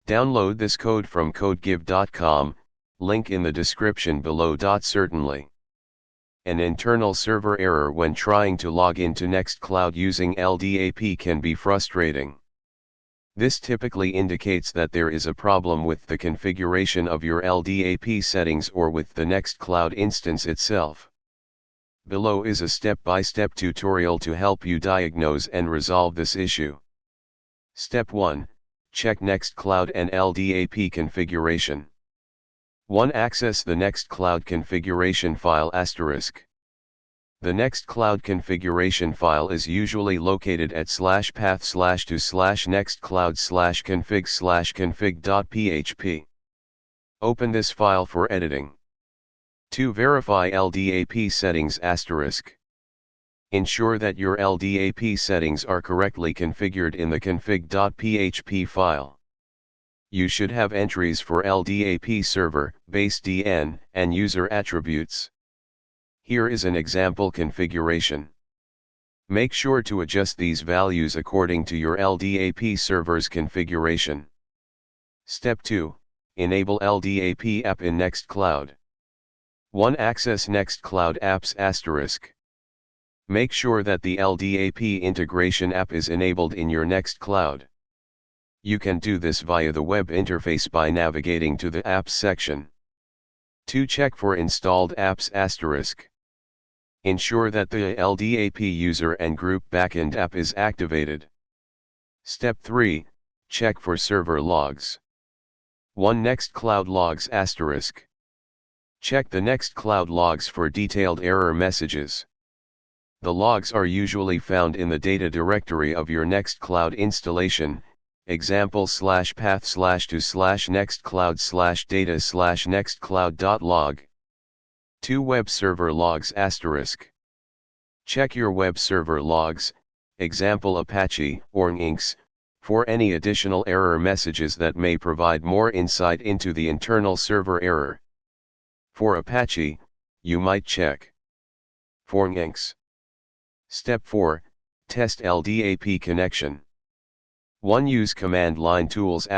Download this code from codegive.com, link in the description below. Certainly, an internal server error when trying to log into Nextcloud using LDAP can be frustrating. This typically indicates that there is a problem with the configuration of your LDAP settings or with the Nextcloud instance itself. Below is a step-by-step tutorial to help you diagnose and resolve this issue. Step 1. Check Nextcloud and LDAP configuration. 1. Access the Nextcloud configuration file **. The Nextcloud configuration file is usually located at /path/to/nextcloud/config/config.php. Open this file for editing. 2. Verify LDAP settings **. Ensure that your LDAP settings are correctly configured in the config.php file. You should have entries for LDAP server, base DN, and user attributes. Here is an example configuration. Make sure to adjust these values according to your LDAP server's configuration. Step 2. Enable LDAP app in Nextcloud. 1. Access Nextcloud apps *. Make sure that the LDAP integration app is enabled in your Nextcloud. You can do this via the web interface by navigating to the Apps section. 2. Check for installed apps *. Ensure that the LDAP user and group backend app is activated. Step 3. Check for server logs. 1. Nextcloud logs *. Check the Nextcloud logs for detailed error messages. The logs are usually found in the data directory of your Nextcloud installation, example /path/to/nextcloud/data/nextcloud.log. 2. Web server logs *. Check your web server logs, example Apache or Nginx, for any additional error messages that may provide more insight into the internal server error. For Apache, you might check. For Nginx. Step 4. Test LDAP connection. 1. Use command line tools *.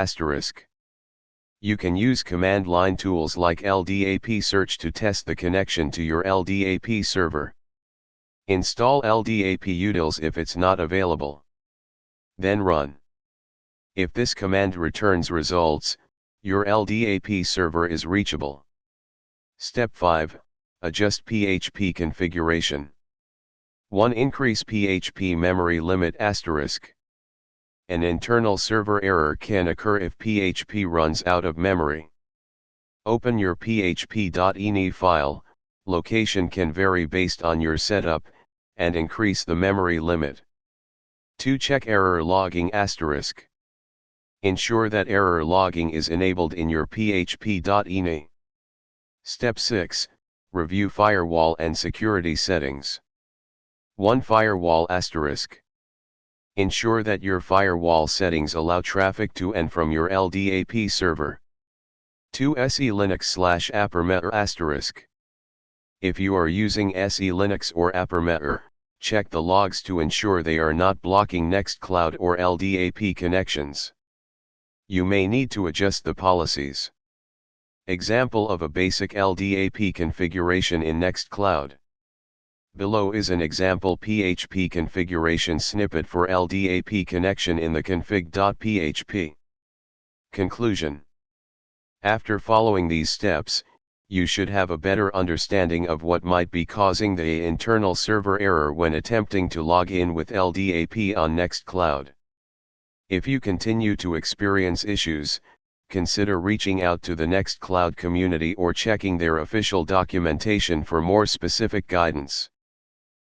You can use command line tools like LDAP search to test the connection to your LDAP server. Install LDAP utils if it's not available. Then run. If this command returns results, your LDAP server is reachable. Step 5. Adjust PHP configuration. 1. Increase PHP memory limit *. An internal server error can occur if PHP runs out of memory. Open your php.ini file, location can vary based on your setup, and increase the memory limit. 2. Check error logging *. Ensure that error logging is enabled in your php.ini. Step 6. Review firewall and security settings. 1. Firewall *. Ensure that your firewall settings allow traffic to and from your LDAP server. 2. SE Linux/AppRemeter *. If you are using SE Linux or AppRemeter, check the logs to ensure they are not blocking Nextcloud or LDAP connections. You may need to adjust the policies. Example of a basic LDAP configuration in Nextcloud. Below is an example PHP configuration snippet for LDAP connection in the config.php. Conclusion. After following these steps, you should have a better understanding of what might be causing the internal server error when attempting to log in with LDAP on Nextcloud. If you continue to experience issues, consider reaching out to the Nextcloud community or checking their official documentation for more specific guidance.